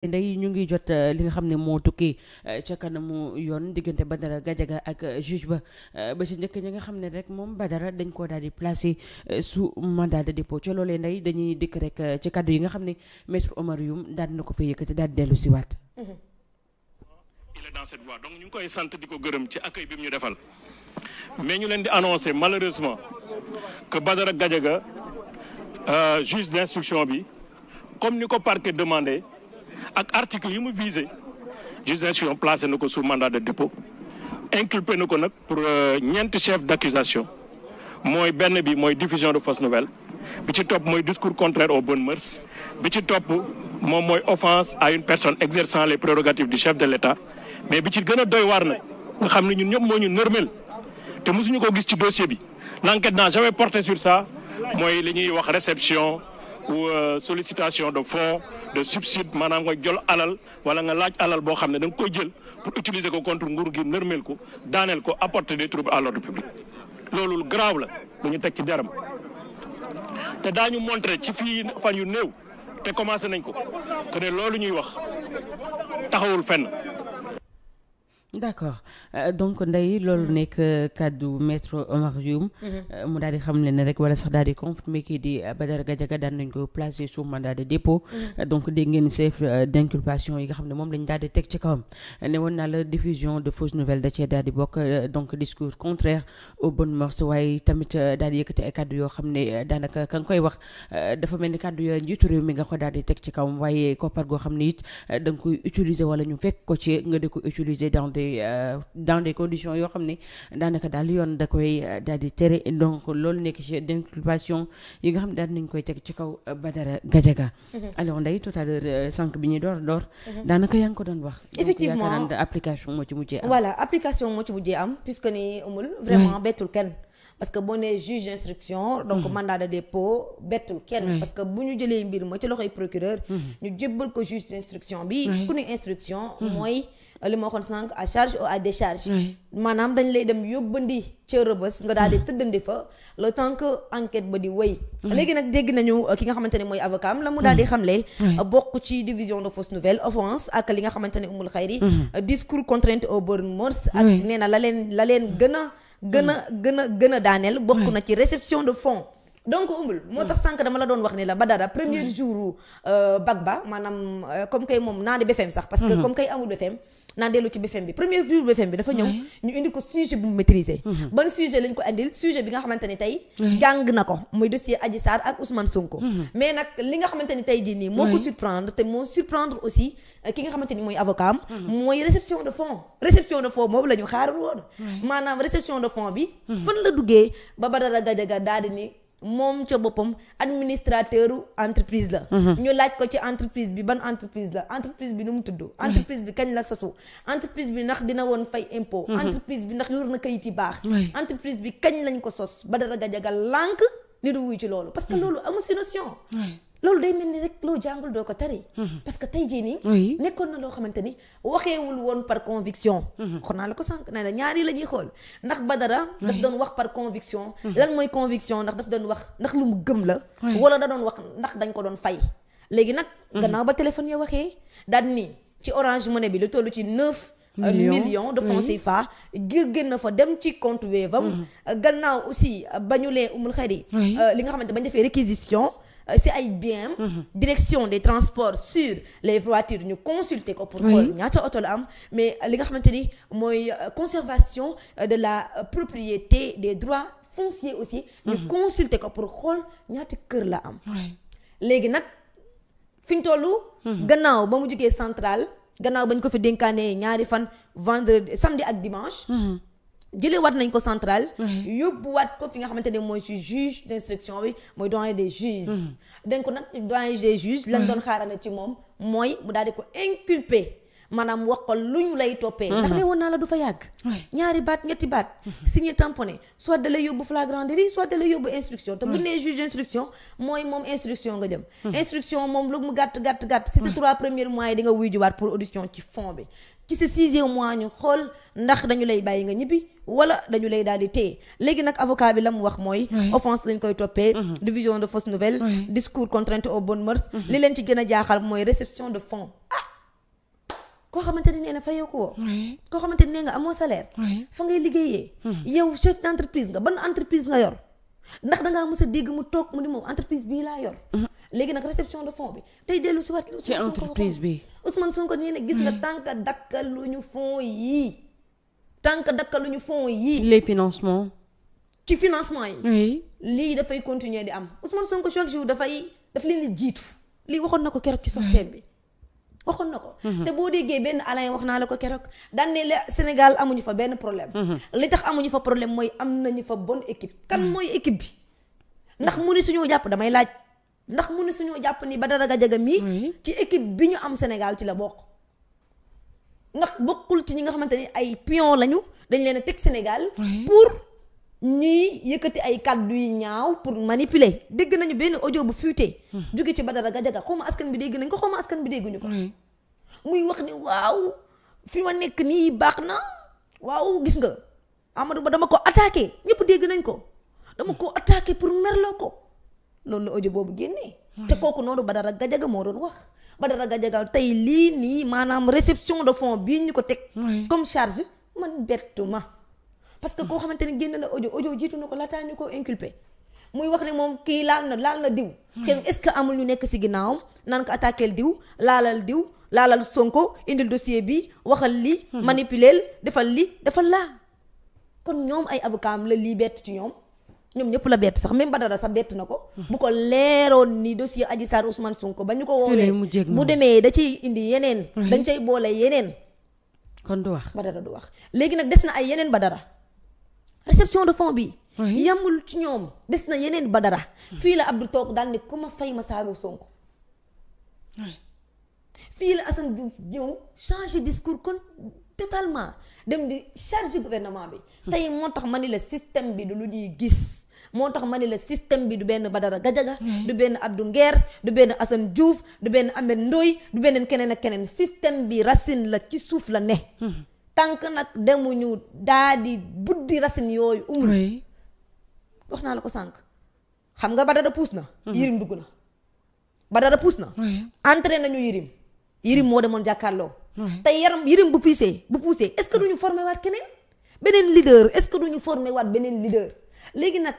ndey ñu ngi jot li nga xam ne moo tukkee ca kanamu yoon diggante Badara Gadiaga ak juge ba si njëkk ñi nga xam ne rek moom Badara dañ koo daal di placé sous mandat de dépôt ca loolee ndey dañuy dikk rek ci kaddu yi nga xam ne maître Oumar Youm daal na ko fa yëkkati daal di dellu si waat. Il est dans cette voie donc ñu ngi koy sant di ko gërëm ci accueil bi mu ñu defal mais ñu leen di annoncer malheureusement que Badara Gadiaga juge d'instruction bi comme ni ko parquet demandé. ak article yi mu visé juge d'instruction placé na ko sous mandat de dépôt inculpé na ko nag pour ñeenti chef d'accusation mooy benn bi mooy diffusion de fausses nouvelles bi ci topp mooy discours contraire aux bonnes mœurs bi ci topp moom mooy offense à une personne exerçant les prérogatives du chef de l'État mais bi ci gën a doy waar nag nga xam ne ñun ñëpp moo ñu nërmel te mosuñu ko gis ci dossier bi l'enquête n'a jamais porté sur ça mooy li ñuy wax réception ou sollicitation de fonds de subside maanaam nga jël alal wala nga laaj alal boo xam ne da nga koy jël pour utiliser ko contre nguur gi nërmeel ko daaneel ko apporter des troubles à l'ordre public loolu grave la lu ñu teg ci deram te daañu montrer ci fii fan yu néew te commencé nañ ko que ne loolu ñuy wax taxawul fenn. d'accord donc ndey loolu nekk kaddu maître Oumar Youm mu daal di xam ne ne rek wala sax daal di confirmer kii di Badara Gadiaga daan nañ ko placer sous mandat de dépôt donc dégg ngeen chef d'inculpation yi nga xam ne moom lañ daal di teg ci kawam ne woon naa la diffusion de fausses nouvelles da cee daal di bokk donc discours contraire aux bonnes mœurs waaye tamit daal di yëkkati ay kaddu yoo xam ne daanaka ka nga koy wax dafa mel ni kaddu yoo njiitu réew mi nga ko daal di teg ci kawam waaye koppar goo xam ne it da nga koy utiliser wala ñu fekk ko ci nga di ko utiliser dans des conditions yoo xam ne daanaka daal yoon da koy daal di tere donc loolu nekk ci d'inculpation yi nga xam ne daal nañ koy teg ci kaw Badara Gadiaga. alors Ndeye tout à l'heure sànq bi ñuy door daanaka yaa ngi ko doon wax. effectivement donc application moo ci mujjee am. voilà application moo ci mujjee am puisque ni amul. vraiment bettul kenn. parce que boo nee juge d'instruction donc mandat de dépôt bettul kenn parce que bu ñu jëlee mbir ma ci loxoy procureur ñu jébbal ko juge d'instruction bi ku ne instruction mooy li ma waxoon sànq à charge ou à décharge maanaam dañ lay dem yóbbandi ca rëbës nga daal di tëddandi fa le temps que enquête ba di wéy léegi nag dégg nañu ki nga xamante ne mooy avocat am la mu daal di xamle bokk ci division de fausses nouvelles offense ak li nga xamante ne umul xayri discours contrainte aux bonnes mœurs ak nee na la leen gën a daaneel bokk na ci réception de fonds donc umul moo tax sànq dama la doon wax ni la Badara premier jour bac ba maanaam comme kay moom naa di BFM sax parce que comme kay amul BFM naa dellu ci BFM bi premier jour BFM bi dafa ñëw ñu indi ko sujet bu mu maîtriser ban sujet lañ ko andil sujet bi nga xamante ni tey jàng na ko muy dossier Adji Sarr ak Ousmane Sonko mais nag li nga xamante ni tey jii nii moo ko surprendre te moo surprendre aussi ki nga xamante ni mooy avocat am mooy réception de fonds boobu la ñu xaarul woon maanaam réception de fonds bi fan la duggee ba Badara Gadiaga daal di ni moom ca boppam administrateur entreprise la ñu laaj ko ci entreprise bi ban entreprise la entreprise bi nu mu tudd entreprise bi kañ la sosu entreprise bi ndax dina woon fay impôt entreprise bi ndax yor na kayit yi baax entreprise bi kañ lañ ko sos Badara Gadiaga lànk ni du wuy ci loolu parce que loolu amul si notion loolu day mel ni rek loo jàngul doo ko tari parce que tey jii nii nekkoon na loo xamante ni waxeewul woon par conviction xon naa la ko sànq nee na ñaari la ñuy xool ndax Badara daf doon wax par conviction lan mooy conviction ndax daf doon wax ndax lu mu gëm la wala da doon wax ndax dañ ko doon fay léegi nag gannaaw ba téléphone ya waxee daal ni ci Orange Money bi lu toll ci 9 millions de francs CFA ngir génn fa dem ci compte Wave am gannaaw aussi ba ñu lee umul xëri li nga xamante bañ defee réquisition si ay bien direction des transports sur les voitures ñu consulter ko pour xool ñaata oto la am mais li nga xamante ni mooy conservation de la propriété des droits fonciers aussi ñu consulter ko pour xool ñaata kër la am léegi nag fi ñu tollu gannaaw ba mu jógee centrale gannaaw bañ ko fi dénkaane ñaari fan vendredi samedi ak dimanche jëlewaat nañ ko central yóbbuwaat ko fi nga xamante ne mooy ci juge d'instruction bi mooy doyen des juges dañ ko nag doyen des juges lañ doon xaarane ci moom mooy mu daal di ko inculper maanaam wax ko lu ñu lay toppee ndax ne woon naa la du fa yàgg ñaari baat ñetti baat signé tamponné soit da lay yóbbu flagrant délit soit da lay yóbbu instruction te bu nee juge d'instruction mooy moom instruction nga jëm instruction moom lu mu gàtt si ces 3 premiers mois yi di nga wuy jiwaat pour audition ci fond bi ci sa 6e mois ñu xool ndax dañu lay bàyyi nga ñibbi wala dañu lay daal di téye léegi nag avocat bi la mu wax mooy offense lañ koy toppee diffusion de fausses nouvelles discours contrainte aux bonnes mœurs li leen ci gën a jaaxal mooy réception de fonds koo xamante ni nee na fayoo ko woo koo xamante ni nee nga amoo salaire fa ngay liggéeyee yow chef d'entreprise nga ban entreprise nga yor ndax dangaa mës a dégg mu toog mu ni moom entreprise bii laa yor léegi nag réception de fonds bi tey dellu si waat ci entreprise bi Ousmane Sonko nee na gis nga tànk dakkaluñu fonds yii les financements ci financement yi oui lii dafay continuer di am Ousmane Sonko chaque jour daf leen di jiitu lii waxoon na ko keroog ci sorteem bi waxoon na ko te boo déggee benn Alain wax naa la ko keroog daan ne la Sénégal amuñu fa benn problème li tax amuñu fa problème mooy am nañu fa bonne équipe kan mooy équipe bi ndax mu ni suñoo jàpp damay laaj ndax mu ni suñoo jàpp ni Badara Gadiaga mii ci équipe bi ñu am Sénégal ci la bokk ndax bokkul ci ñi nga xamante ni ay pion lañu dañ leen a teg Sénégal pour ñuy yëkkati ay kàddu yu ñaaw pour manipuler dégg nañu benn audio bu fuité jóge ci Badara Gadiaga xawma askan bi dégg nañ ko xawma askan bi dégguñu ko muy wax ni waaw fi ma nekk nii baax na waaw gis nga Amadou Ba dama ko attaqué ñëpp dégg nañ ko dama ko attaqué pour merloo ko loolu la audio boobu génnee te kooku noonu Badara Gadiaga moo doon wax Badara Gadiaga tey lii nii maanaam réception de fonds bii ñu ko teg comme charge man bettu ma parce que koo xamante ni génn na audio jiitu na ko laataa ñu koo inculpé muy wax ne moom kii laal na diw kenn est-ce que amul ñu nekk si ginnaawam naan ko attaqueel diw laalal Sonko indil dossier bi waxal li manipuleel defal laa kon ñoom ay avocat am la lii bett ci ñoom ñëpp la bett sax même Badara sax bett na ko bu ko leeroon ni dossier Adji Sarr Ousmane Sonko ba ñu ko woowee bu demee da ciy indi yeneen dañ cay boole yeneen kon du wax Badara du wax léegi nag des na ay yeneen Badara réception de fonds bi yamul ci ñoom des na yeneen Badara fii la Abdou toog daal ni ku ma fay ma saago Sonko fii la Assane Diouf ñëw changer discours kon totalement dem di charger gouvernement bi tey moo tax ma ni la système bi du lu ñuy gis moo tax ma ni la système bi du benn Badara Gadiaga du benn Abdou Nguer du benn Assane Diouf du benn Ahmed Ndoye du beneen keneen ak keneen système bi racine la ci suuf la ne tànk nag demuñu daa di buddi racine yooyu wax naa la ko sànq xam nga Badara puus na Yirim dugg na Badara puus na entré nañu Yirim moo demoon jàkkaarloo tey Yirim bu puusee est-ce que duñu formé waat keneen beneen leader est-ce que duñu formé waat beneen leader léegi nag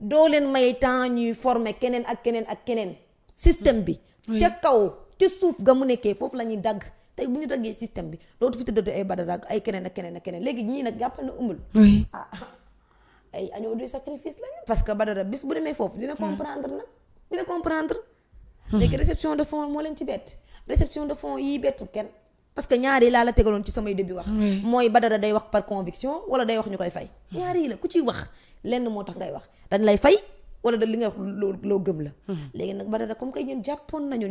doo leen may temps ñuy formé keneen ak keneen système bi ca kaw ca suuf ga mu nekkee foofu la ñuy dagg tey bu ñu daggee système bi dootu fi tëddatu ay Badara ay keneen ak keneen léegi ñii nag jàppal na umul ay agneau du sacrifice lañu parce que Badara bis bu demee foofu dina comprendre léegi réception de fonds moo leen ci bett réception de fonds yii bettul kenn parce que ñaari laa la tegaloon ci samay début wax mooy Badara day wax par conviction wala day wax ñu koy fay ñaari la ku ciy wax lenn moo tax ngay wax dañ lay fay wala da li nga wax loo gëm la léegi nag Badara comme que ñun jàppoon nañu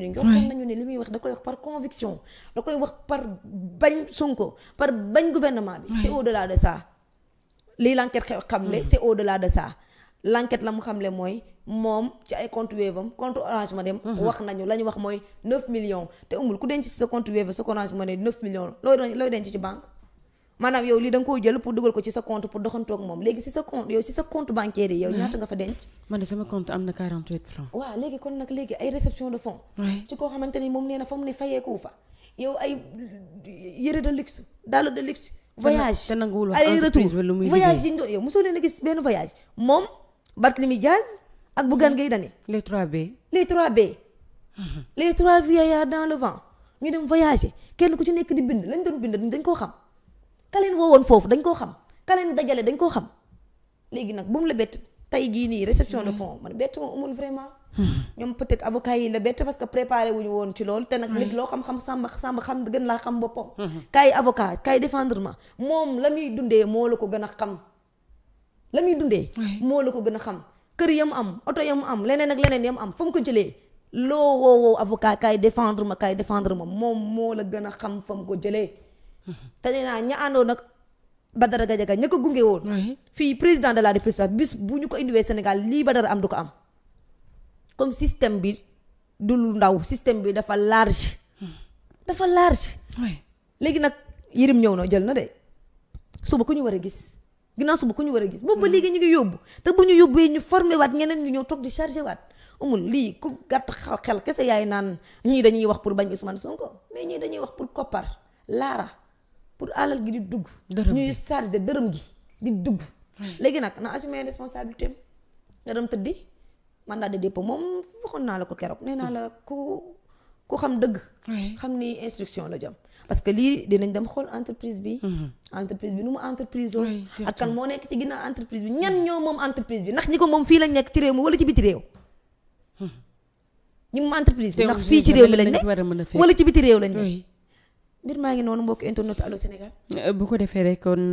ne li muy wax da koy wax par conviction da koy wax par bañ Sonko par bañ gouvernement bi c'est au-delà de ça lii l'enquête xamle c'est au-delà de ça l'enquête la mu xamle mooy moom ci ay compte Wave am compte Orange Money wax nañu la ñu wax mooy 9 millions te umul ku denc ci sa compte Wave sa Orange Money 9 millions looy denc ci banque maanaam yow lii da nga koo jël pour dugal ko ci sa compte pour doxantoog moom léegi si sa compte yow si sa compte bancaire yi yow ñaata nga fa denc man de sama compte am na 48 francs waaw léegi kon nag léegi ay réception de fonds ci koo xamante ni moom nee na fa mu ne fayeeku fa yow ay yëre de luxe dàll de luxe voyage aller retour voyage yi ñu doon yow mosoo leen a gis benn voyage moom Barthélémy Diaz ak Bougane Gueye Dany les 3B les 3 vieillards dans le vent ñu dem voyager kenn ku ci nekk di bind lañ doon bind dañ koo xam ka leen woowoon foofu dañ koo xam ka leen dajale dañ koo xam léegi nag bu mu la bett tey jii nii réception de fonds man bett ma amul vraiment ñoom peut-être avocat yi la bett parce que préparé wuñu woon ci loolu te nag nit loo xam-xam sàmba xam gën laa xam boppam kaay avocat kaay défendre ma moom la muy dundee moo la ko gën a xam la muy dundee moo la ko gën a xam kër yam am oto yam am leneen ak leneen yam am fa mu ko jëlee loo woowoo avocat kaay défendre ma moom moo la gën a xam fa mu ko jëlee te nee naa ña àndoon nag Badara Gadiaga ña ko gunge woon fii président de la République bis bu ñu ko indiwee Sénégal lii Badara am du ko am comme système bi du lu ndaw système bi dafa large léegi nag Yirim ñëw na jël na de suba ku ñu war a gis ginnaaw suba ku ñu war a gis boobu ba léegi ñu ngi yóbbu te bu ñu yóbbee ñu formé waat ñeneen ñu ñëw toog di chargé waat amul lii ku gàtt xel kese yaay naan ñii dañuy wax pour bañ Ousmane Sonko mais ñii dañuy wax pour koppar laara pour alal gi di dugg Dërëm ñuy bi. chargé dërëm gi di dugg léegi nag na assumer responsabilité am nga dem tëddi mandat de dépôt moom waxoon naa la ko keroog nee naa la ku xam dëgg xam ni instruction la jëm parce que lii dinañ dem xool entreprise bi nu mu entreprise oo Oui, surtout. ak kan moo nekk ci ginnaaw entreprise bi ñan ñoo moom entreprise bi ndax ñi ko moom fii lañ nekk ci réew mi wala ci biti réew ñi moom entreprise bi Te ndax aussi fii ci réew mi lañ dañ nekk war a mën a fekk. wala ci biti réew lañ nekk oui. mbir maa ngi noonu mbokk internet Allô Sénégal bu ko defee rek kon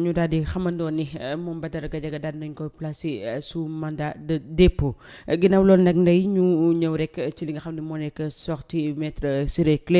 ñu daal di xamandoo ni moom Badara Gadiaga daal nañ koy placé sous mandat de dépôt ginnaaw loolu nag ndey ñu ñëw rek ci li nga xam ne moo nekk sortie maître Ciré Clédor